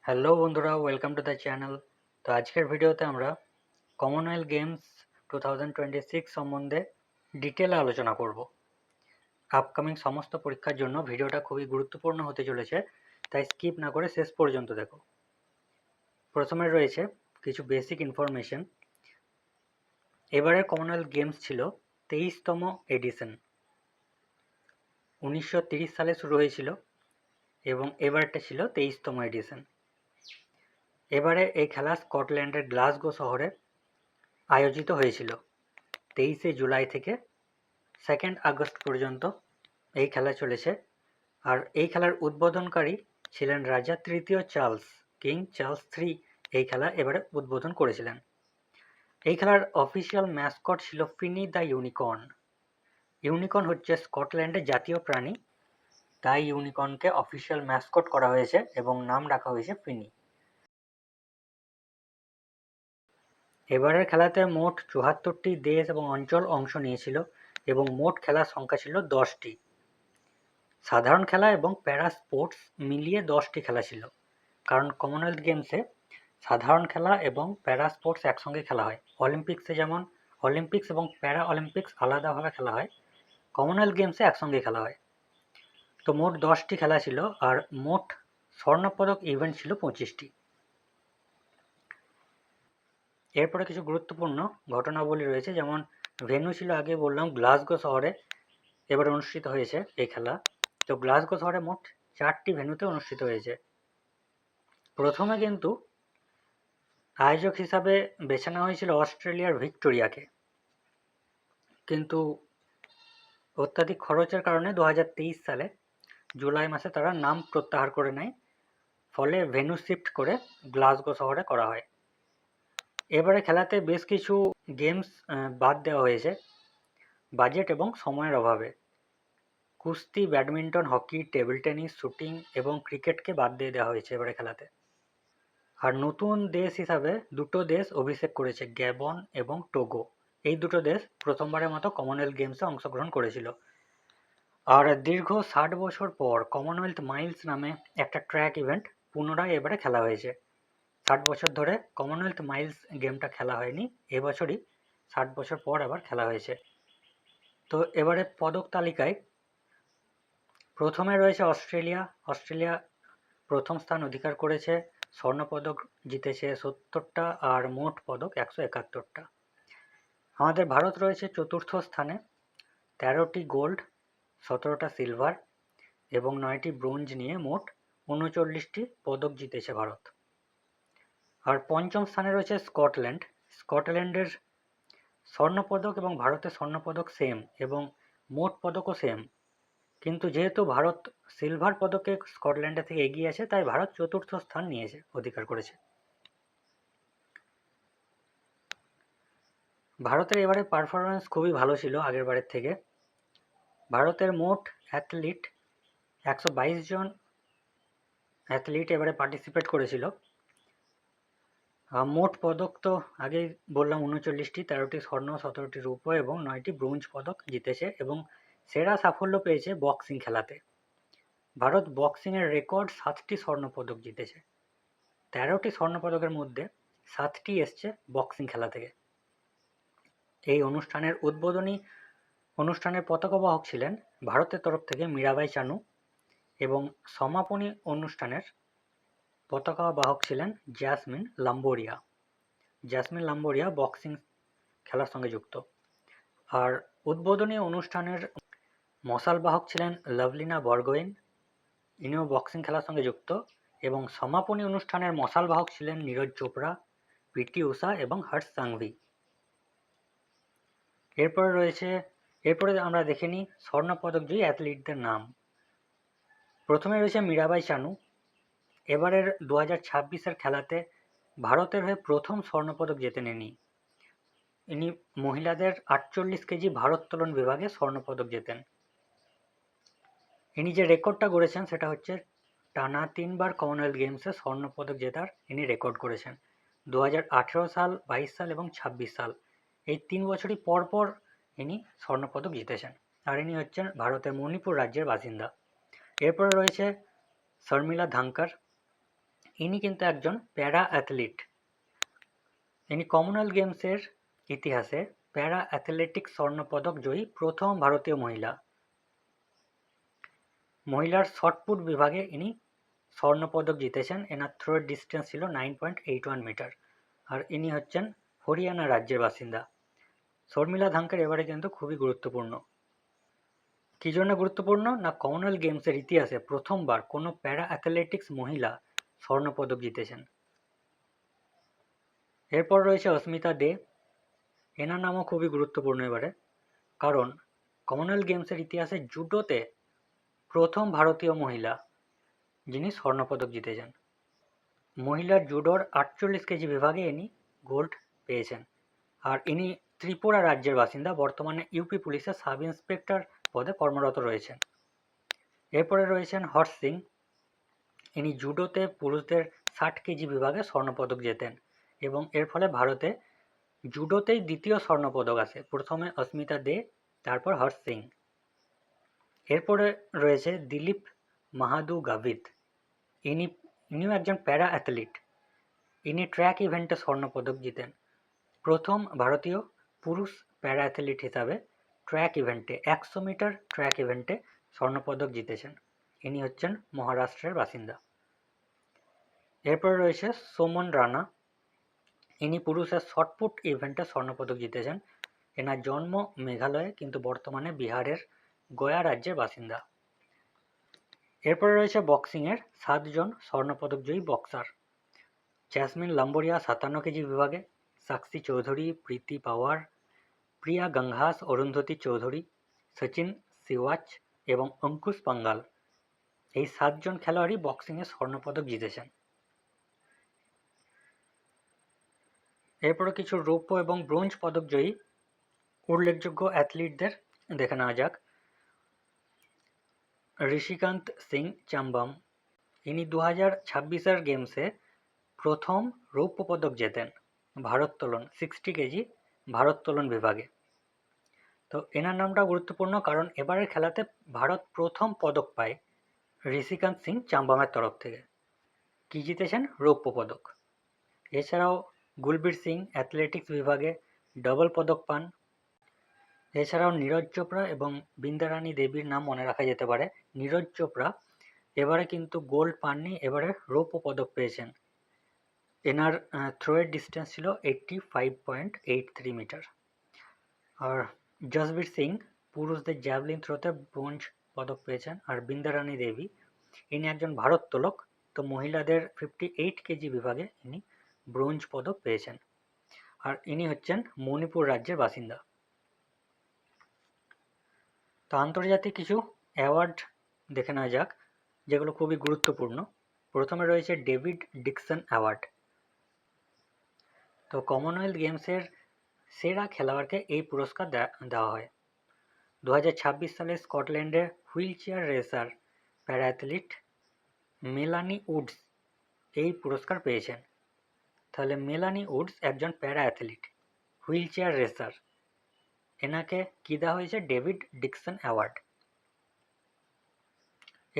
Hello বন্ধুরা, welcome to the channel. তো আজকের ভিডিওতে আমরা কমনওয়েলথ গেমস 2026 সম্বন্ধে ডিটেলে আলোচনা করব। আপকামিং সমস্ত পরীক্ষার জন্য ভিডিওটা খুবই গুরুত্বপূর্ণ হতে চলেছে, তাই স্কিপ না করে শেষ পর্যন্ত দেখো। প্রথমে রয়েছে কিছু বেসিক ইনফরমেশন। এবারের কমনওয়েলথ গেমস ছিল 23তম এডিশন। 1930 সালে শুরু হয়েছিল এবং এবারটা ছিল 23তম এডিশন। এবারে এই খেলা স্কটল্যান্ডের গ্লাসগো শহরে আয়োজিত হয়েছিল। 23শে জুলাই থেকে 2nd আগস্ট পর্যন্ত এই খেলা চলেছে। আর এই খেলার উদ্বোধনকারী ছিলেন রাজা তৃতীয় চার্লস, কিং চার্লস III এই খেলা এবারে উদ্বোধন করেছিলেন। এই খেলার অফিসিয়াল ম্যাসকট ছিল ফিনি দ্য ইউনিকর্ন। ইউনিকর্ন হচ্ছে স্কটল্যান্ডের জাতীয় প্রাণী, তাই ইউনিকর্নকে অফিসিয়াল ম্যাসকট করা হয়েছে এবং নাম রাখা হয়েছে ফিনি। এবারের খেলাতে মোট 74টি দেশ এবং অঞ্চল অংশ নিয়েছিল এবং মোট খেলার সংখ্যা ছিল 10টি। সাধারণ খেলা এবং প্যারা স্পোর্টস মিলিয়ে 10টি খেলা ছিল, কারণ কমনওয়েলথ গেমসে সাধারণ খেলা এবং প্যারা স্পোর্টস একসঙ্গে খেলা হয়। অলিম্পিক্সে যেমন অলিম্পিক্স এবং প্যারা অলিম্পিক্স আলাদাভাবে খেলা হয়, কমনওয়েলথ গেমসে একসঙ্গে খেলা হয়। তো মোট 10টি খেলা ছিল আর মোট স্বর্ণপদক ইভেন্ট ছিল 25টি। এরপরে কিছু গুরুত্বপূর্ণ ঘটনাবলী রয়েছে, যেমন ভেন্যু ছিল আগে বললাম গ্লাসগো শহরে, এবার অনুষ্ঠিত হয়েছে এই খেলা। তো গ্লাসগো শহরে মোট 4টি ভেন্যুতে অনুষ্ঠিত হয়েছে। প্রথমে কিন্তু আয়োজক হিসাবে বেছে নেওয়া হয়েছিল অস্ট্রেলিয়ার ভিক্টোরিয়াকে, কিন্তু অত্যাধিক খরচের কারণে 2023 সালে জুলাই মাসে তারা নাম প্রত্যাহার করে নেয়, ফলে ভেন্যু শিফট করে গ্লাসগো শহরে করা হয়। এবারে খেলাতে বেশ কিছু গেমস বাদ দেওয়া হয়েছে বাজেট এবং সময়ের অভাবে। কুস্তি, badminton, hockey, table tennis, shooting এবং ক্রিকেটকে বাদ দিয়ে দেওয়া হয়েছে এবারে খেলাতে। আর নতুন দেশ হিসাবে দুটো দেশ অভিষেক করেছে, গ্যাবন এবং টোগো। এই দুটো দেশ প্রথমবারের মতো কমনওয়েলথ গেমসে অংশগ্রহণ করেছিল। আর দীর্ঘ 60 বছর পর কমনওয়েলথ মাইলস নামে একটা ট্র্যাক ইভেন্ট পুনরায় এবারে খেলা হয়েছে। 60 বছর ধরে কমনওয়েলথ মাইলস গেমটা খেলা হয়নি, এবছরই 60 বছর পর আবার খেলা হয়েছে। তো এবারে পদক তালিকায় প্রথমে রয়েছে অস্ট্রেলিয়া প্রথম স্থান অধিকার করেছে, স্বর্ণপদক জিতেছে 70টা আর মোট পদক 171টা। আমাদের ভারত রয়েছে চতুর্থ স্থানে, 13টি গোল্ড, 17টা সিলভার এবং 9টি ব্রোঞ্জ নিয়ে মোট 39টি পদক জিতেছে ভারত। আর পঞ্চম স্থানে রয়েছে স্কটল্যান্ডের স্বর্ণপদক এবং ভারতের স্বর্ণপদক সেম এবং মোট পদকও সেম, কিন্তু যেহেতু ভারত সিলভার পদকে স্কটল্যান্ডের থেকে এগিয়ে আছে, তাই ভারত চতুর্থ স্থান অধিকার করেছে। ভারতের এবারে পারফরমেন্স খুবই ভালো ছিল আগের বারের থেকে। ভারতের মোট অ্যাথলিট 122 জন অ্যাথলিট এবারে পার্টিসিপেট করেছিল। মোট পদক তো আগেই বললাম 39টি, 13টি স্বর্ণ, 17টি রূপো এবং 9টি ব্রোঞ্জ পদক জিতেছে এবং সেরা সাফল্য পেয়েছে বক্সিং খেলাতে। ভারত বক্সিংয়ের রেকর্ড 7টি স্বর্ণপদক জিতেছে। 13টি স্বর্ণপদকের মধ্যে 7টি এসছে বক্সিং খেলা থেকে। এই অনুষ্ঠানের পতাকাবাহক ছিলেন ভারতের তরফ থেকে মীরাবাই চানু এবং সমাপনী অনুষ্ঠানের পতাকাবাহক ছিলেন জ্যাসমিন লাম্বোরিয়া বক্সিং খেলার সঙ্গে যুক্ত। আর উদ্বোধনী অনুষ্ঠানের মশাল বাহক ছিলেন লাভলিনা বরগোয়েন, ইনিও বক্সিং খেলার সঙ্গে যুক্ত, এবং সমাপনী অনুষ্ঠানের মশাল বাহক ছিলেন নীরজ চোপড়া, পিটি ঊষা এবং হর্ষ সাংঘি। এরপরে আমরা দেখে নিই স্বর্ণপদকজয়ী অ্যাথলিটদের নাম। প্রথমে রয়েছে মীরাবাই চানু। এবারের 2026-এর খেলাতে ভারতের হয়ে প্রথম স্বর্ণপদক জেতে নেন ইনি মহিলাদের 48 কেজি ভারোত্তোলন বিভাগে স্বর্ণপদক জেতেন। ইনি যে রেকর্ডটা গড়েছেন সেটা হচ্ছে টানা 3বার কমনওয়েলথ গেমসে স্বর্ণপদক জেতার ইনি রেকর্ড করেছেন। 2018 সাল, 22 সাল এবং 26 সাল এই 3 বছরই পর ইনি স্বর্ণপদক জিতেছেন। আর ইনি হচ্ছেন ভারতের মণিপুর রাজ্যের বাসিন্দা। এরপরে রয়েছে শর্মিলা ধাঙ্কার। ইনি কিন্তু একজন প্যারা অ্যাথলিট। ইনি কমনওয়েলথ গেমসের ইতিহাসে প্যারা অ্যাথলেটিক্স স্বর্ণপদক জয়ী প্রথম ভারতীয় মহিলা। মহিলার শটপুট বিভাগে ইনি স্বর্ণপদক জিতেছেন। এনার থ্রোয়ের ডিস্টেন্স ছিল 9.81 মিটার। আর ইনি হচ্ছেন হরিয়ানা রাজ্যের বাসিন্দা। শর্মিলা ধাঙ্কের এবারে কিন্তু খুবই গুরুত্বপূর্ণ। কি জন্য গুরুত্বপূর্ণ না, কমনওয়েলথ গেমসের ইতিহাসে প্রথমবার কোনো প্যারা অ্যাথলেটিক্স মহিলা স্বর্ণপদক জিতেছেন। এরপর রয়েছে অস্মিতা দে। এনার নামও খুবই গুরুত্বপূর্ণ এবারে, কারণ কমনওয়েলথ গেমসের ইতিহাসে জুডোতে প্রথম ভারতীয় মহিলা যিনি স্বর্ণপদক জিতেছেন। মহিলার জুডোর 48 কেজি বিভাগে ইনি গোল্ড পেয়েছেন। আর ইনি ত্রিপুরা রাজ্যের বাসিন্দা, বর্তমানে ইউপি পুলিশের সাব ইন্সপেক্টর পদে কর্মরত রয়েছেন। এরপরে রয়েছেন হর্ষ সিং। ইনি জুডোতে পুরুষদের 60 কেজি বিভাগে স্বর্ণপদক জেতেন এবং এর ফলে ভারতে জুডোতেই দ্বিতীয় স্বর্ণপদক আসে। প্রথমে অস্মিতা দে, তারপর হর্ষ সিং। এরপরে রয়েছে দিলীপ মাহাদু গাভিত। ইনিও একজন প্যারা অ্যাথলিট। ইনি ট্র্যাক ইভেন্টে স্বর্ণপদক জিতেন। প্রথম ভারতীয় পুরুষ প্যারা অ্যাথলিট হিসাবে ট্র্যাক ইভেন্টে 100 মিটার ট্র্যাক ইভেন্টে স্বর্ণপদক জিতেছেন। ইনি হচ্ছেন মহারাষ্ট্রের বাসিন্দা। এরপরে রয়েছে সোমন রানা। ইনি পুরুষের শটপুট ইভেন্টে স্বর্ণপদক জিতেছেন। এনার জন্ম মেঘালয়ে, কিন্তু বর্তমানে বিহারের গয়া রাজ্যের বাসিন্দা। এরপরে রয়েছে বক্সিংয়ের 7 জন স্বর্ণপদক জয়ী বক্সার। জ্যাসমিন লাম্বরিয়া 57 কেজি বিভাগে, সাক্ষী চৌধুরী, প্রীতি পাওয়ার, প্রিয়া গঙ্ঘাস, অরুন্ধতী চৌধুরী, সচিন সিওয়াচ এবং অঙ্কুশ পাঙ্গাল, এই 7 জন খেলোয়াড়ই বক্সিংয়ে স্বর্ণপদক জিতেছেন। এরপরে কিছু রৌপ্য এবং ব্রোঞ্জ পদক জয়ী উল্লেখযোগ্য অ্যাথলিটদের দেখে নেওয়া যাক। ঋষিকান্ত সিং চাম্বাম, ইনি 2026 গেমসে প্রথম রৌপ্য পদক জেতেন ভারোত্তোলন 60 কেজি ভারোত্তোলন বিভাগে। তো এনার নামটা গুরুত্বপূর্ণ কারণ এবারের খেলাতে ভারত প্রথম পদক পায় ঋষিকান্ত সিং চাম্বামের তরফ থেকে। কি জিতেছেন? রৌপ্য পদক। এছাড়াও গুলবীর সিং অ্যাথলেটিক্স বিভাগে ডবল পদক পান। এছাড়াও নীরজ চোপড়া এবং বৃন্দারানী দেবীর নাম মনে রাখা যেতে পারে। নীরজ চোপড়া এবারে কিন্তু গোল্ড পাননি, এবারে রৌপ্য পদক পেয়েছেন। এনার থ্রোয়ের ডিস্টেন্স ছিল 85.83 মিটার। আর জসবীর সিং পুরুষদের জ্যাভলিন থ্রোতে ব্রোঞ্জ পদক পেয়েছেন। আর বৃন্দারানী দেবী ইনি একজন ভারোত্তোলক, তো মহিলাদের 58 কেজি বিভাগে ইনি ব্রোঞ্জ পদক পেয়েছেন। আর ইনি হচ্ছেন মণিপুর রাজ্যের বাসিন্দা। তো আন্তর্জাতিক কিছু অ্যাওয়ার্ড দেখে নেওয়া যাক, যেগুলো খুবই গুরুত্বপূর্ণ। প্রথমে রয়েছে ডেভিড ডিকসন অ্যাওয়ার্ড। তো কমনওয়েলথ গেমসের সেরা খেলোয়াড়কে এই পুরস্কার দেওয়া হয়। 2026 সালে স্কটল্যান্ডের হুইল চেয়ার রেসার প্যারা অ্যাথলিট মেলানি উডস এই পুরস্কার পেয়েছেন। তাহলে মেলানি উডস একজন প্যারা অ্যাথলিট, হুইল চেয়ার রেসার, এনাকে কি দেওয়া হয়েছে? David Dixon award.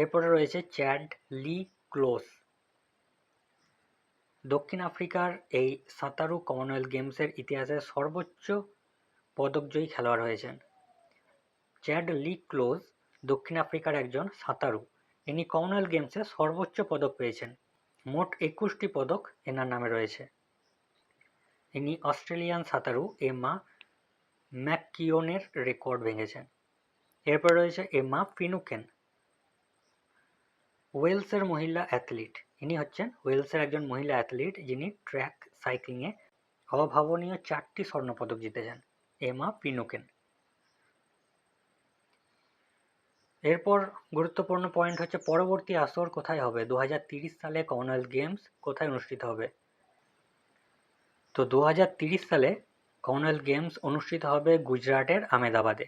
এরপরে রয়েছে চ্যাড লি ক্লোস। দক্ষিণ আফ্রিকার এই সাঁতারু কমনওয়েলথ গেমসের ইতিহাসে সর্বোচ্চ পদকজয়ী খেলোয়াড় হয়েছেন। চ্যাড লি ক্লোজ দক্ষিণ আফ্রিকার একজন সাঁতারু। ইনি কমনওয়েলথ গেমসে সর্বোচ্চ পদক পেয়েছেন। মোট 21টি পদক এনার নামে রয়েছে। ইনি অস্ট্রেলিয়ান সাঁতারু এমা ম্যাককিওনের রেকর্ড ভেঙেছেন। এরপর রয়েছে এমা ফিনুকেন, ওয়েলসের মহিলা অ্যাথলিট। ইনি হচ্ছেন ওয়েলসের একজন মহিলা অ্যাথলিট যিনি ট্র্যাক সাইক্লিংয়ে অভাবনীয় 4টি স্বর্ণপদক জিতেছেন, এমা ফিনুকেন। এরপর গুরুত্বপূর্ণ পয়েন্ট হচ্ছে পরবর্তী আসর কোথায় হবে, 2030 সালে কমনওয়েলথ গেমস কোথায় অনুষ্ঠিত হবে। তো 2030 সালে কমনওয়েলথ গেমস অনুষ্ঠিত হবে গুজরাটের আহমেদাবাদে।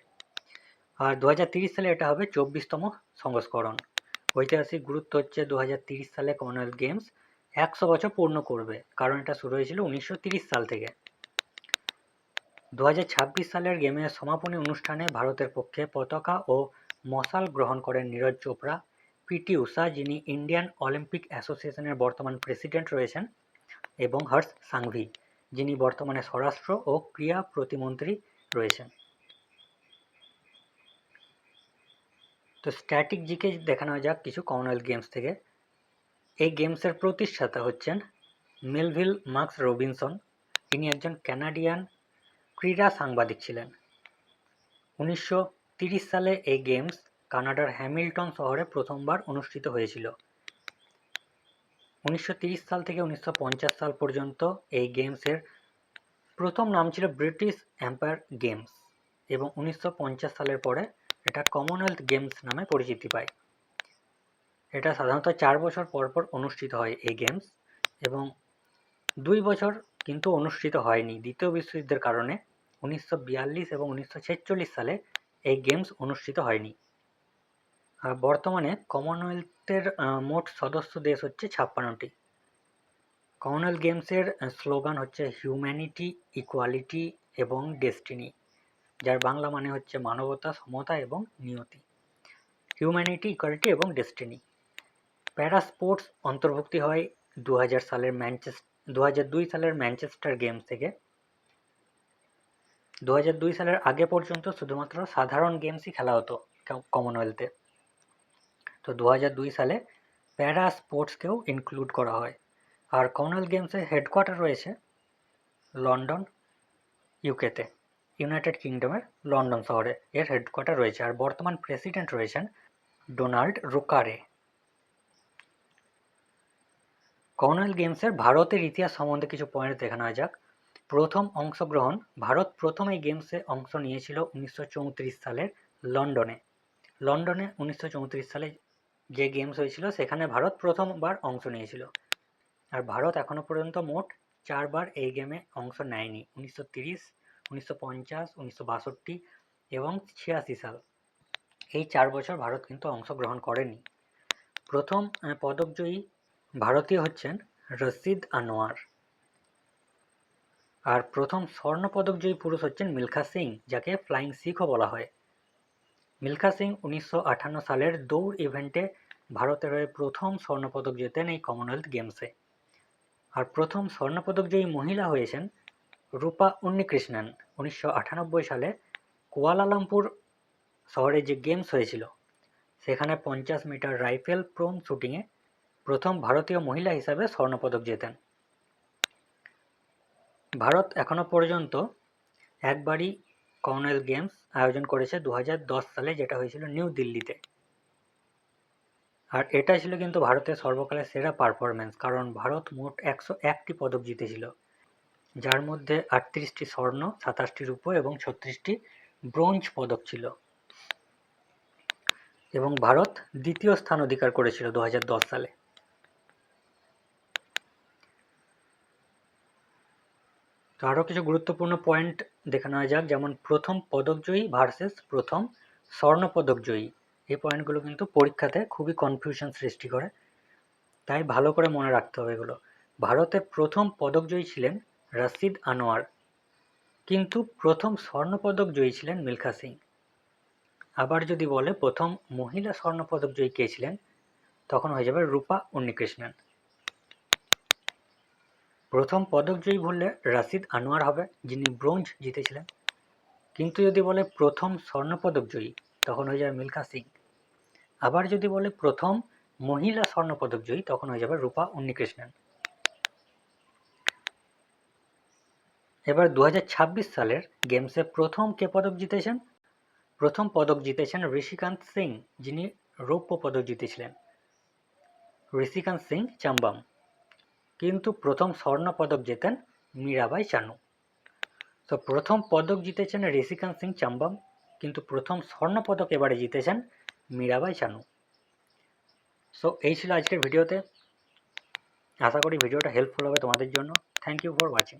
আর 2030 সালে এটা হবে 24তম সংস্করণ। ঐতিহাসিক গুরুত্ব হচ্ছে 2030 সালে কমনওয়েলথ গেমস 100 বছর পূর্ণ করবে, কারণ এটা শুরু হয়েছিল 1930 সাল থেকে। 2026 সালের গেমের সমাপনী অনুষ্ঠানে ভারতের পক্ষে পতাকা ও মশাল গ্রহণ করেন নীরজ চোপড়া পিটি ঊষা, যিনি ইন্ডিয়ান অলিম্পিক অ্যাসোসিয়েশনের বর্তমান প্রেসিডেন্ট রয়েছেন, এবং হর্ষ সাংঘি, যিনি বর্তমানে স্বরাষ্ট্র ও ক্রীড়া প্রতিমন্ত্রী রয়েছেন। তো স্ট্যাটিক জিকে দেখানো যাক কিছু কমনওয়েলথ গেমস থেকে। এই গেমসের প্রতিষ্ঠাতা হচ্ছেন মেলভিল মার্কস রবিনসন। তিনি একজন কানাডিয়ান ক্রীড়া সাংবাদিক ছিলেন। 1930 সালে এই গেমস কানাডার হ্যামিল্টন শহরে প্রথমবার অনুষ্ঠিত হয়েছিল। 1930 সাল থেকে 1950 সাল পর্যন্ত এই গেমসের প্রথম নাম ছিল ব্রিটিশ এম্পায়ার গেমস, এবং 1950 সালের পরে এটা কমনওয়েলথ গেমস নামে পরিচিতি পায়। এটা সাধারণত 4 বছর পর পর অনুষ্ঠিত হয় এই গেমস, এবং 2 বছর কিন্তু অনুষ্ঠিত হয়নি দ্বিতীয় বিশ্বযুদ্ধের কারণে। 1942 এবং 1946 সালে এই গেমস অনুষ্ঠিত হয়নি। আর বর্তমানে কমনওয়েলথের মোট সদস্য দেশ হচ্ছে 56টি। কমনওয়েলথ গেমসের স্লোগান হচ্ছে হিউম্যানিটি, ইকুয়ালিটি এবং ডেস্টিনি, যার বাংলা মানে হচ্ছে মানবতা, সমতা এবং নিয়তি। হিউম্যানিটি, ইকুয়ালিটি এবং ডেস্টিনি। প্যারা স্পোর্টস অন্তর্ভুক্তি হয় 2002 সালের ম্যানচেস্টার গেমস থেকে। 2002 সালের আগে পর্যন্ত শুধুমাত্র সাধারণ গেমসই খেলা হতো কমনওয়েলথে। তো 2002 সালে প্যারা স্পোর্টসকেও ইনক্লুড করা হয়। আর কমনওয়েলথ গেমসের হেডকোয়ার্টার রয়েছে লন্ডন, ইউকেতে, ইউনাইটেড কিংডমের লন্ডন শহরে এর হেডকোয়ার্টার রয়েছে। আর বর্তমান প্রেসিডেন্ট রয়েছেন ডোনাল্ড রুকারে। কমনওয়েলথ গেমসের ভারতের ইতিহাস সম্বন্ধে কিছু পয়েন্ট দেখানো যাক। প্রথম অংশগ্রহণ, ভারত প্রথম এই গেমসে অংশ নিয়েছিল 1934 সালের লন্ডনে। 1934 সালে যে গেমস হয়েছিল সেখানে ভারত প্রথমবার অংশ নিয়েছিল। আর ভারত এখনো পর্যন্ত মোট 4 বার এই গেমে অংশ নেয়নি: 1930, 1950, 1962 এবং 86 সাল। এই 4 বছর ভারত কিন্তু অংশগ্রহণ করেনি। প্রথম পদকজয়ী ভারতীয় হচ্ছেন রশিদ আনোয়ার। আর প্রথম স্বর্ণপদকজয়ী পুরুষ হচ্ছেন মিলখা সিং, যাকে ফ্লাইং শিখও বলা হয়। মিলখা সিং 1958 সালের দৌড় ইভেন্টে ভারতের হয়ে প্রথম স্বর্ণপদক জেতেন এই কমনওয়েলথ গেমসে। আর প্রথম স্বর্ণপদকজয়ী মহিলা হয়েছেন রূপা উন্নিকৃষ্ণন। 1998 সালে কুয়ালালামপুর শহরে যে গেমস হয়েছিল সেখানে 50 মিটার রাইফেল প্রোন শুটিংয়ে প্রথম ভারতীয় মহিলা হিসাবে স্বর্ণপদক জেতেন। ভারত এখনো পর্যন্ত একবারই কমনওয়েলথ গেমস আয়োজন করেছে 2010 সালে, যেটা হয়েছিল নিউ দিল্লিতে। আর এটা ছিল কিন্তু ভারতের সর্বকালের সেরা পারফরমেন্স, কারণ ভারত মোট 101টি পদক জিতেছিল, যার মধ্যে 38টি স্বর্ণ, 27টি রূপো এবং 36টি ব্রোঞ্জ পদক ছিল। এবং ভারত দ্বিতীয় স্থান অধিকার করেছিল 2010 সালে। তো আরও কিছু গুরুত্বপূর্ণ পয়েন্ট দেখানো যাক, যেমন প্রথম পদকজয়ী ভার্সেস প্রথম স্বর্ণপদকজয়ী। এই পয়েন্টগুলো কিন্তু পরীক্ষাতে খুবই কনফিউশন সৃষ্টি করে, তাই ভালো করে মনে রাখতে হবে এগুলো। ভারতের প্রথম পদকজয়ী ছিলেন রশিদ আনোয়ার, কিন্তু প্রথম স্বর্ণপদকজয়ী ছিলেন মিলখা সিং। আবার যদি বলে প্রথম মহিলা স্বর্ণপদকজয়ী কে ছিলেন, তখন হয়ে যাবে রূপা উন্নিকৃষ্ণন। প্রথম পদকজয়ী বললে রশিদ আনোয়ার হবে, যিনি ব্রোঞ্জ জিতেছিলেন। কিন্তু যদি বলে প্রথম স্বর্ণপদকজয়ী, তখন হয়ে যাবে মিলখা সিং। আবার যদি বলে প্রথম মহিলা স্বর্ণপদকজয়ী, তখন হয়ে যাবে রূপা উন্নিকৃষ্ণন। এবার 2026 সালের গেমসে প্রথম কে পদক জিতেছেন? প্রথম পদক জিতেছেন ঋষিকান্ত সিং, যিনি রৌপ্য পদক জিতেছিলেন। ঋষিকান্ত সিং চাম্বাম। কিন্তু প্রথম স্বর্ণ পদক জেতেন মীরাবাই চানু। তো প্রথম পদক জিতেছেন ঋষিকান্ত সিং চাম্বাম, কিন্তু প্রথম স্বর্ণ পদক এবারে জিতেছেন মীরাবাই চানু। সো এই ছিল আজকের ভিডিওতে। আশা করি ভিডিওটা হেল্পফুল হবে তোমাদের জন্য। Thank you for watching.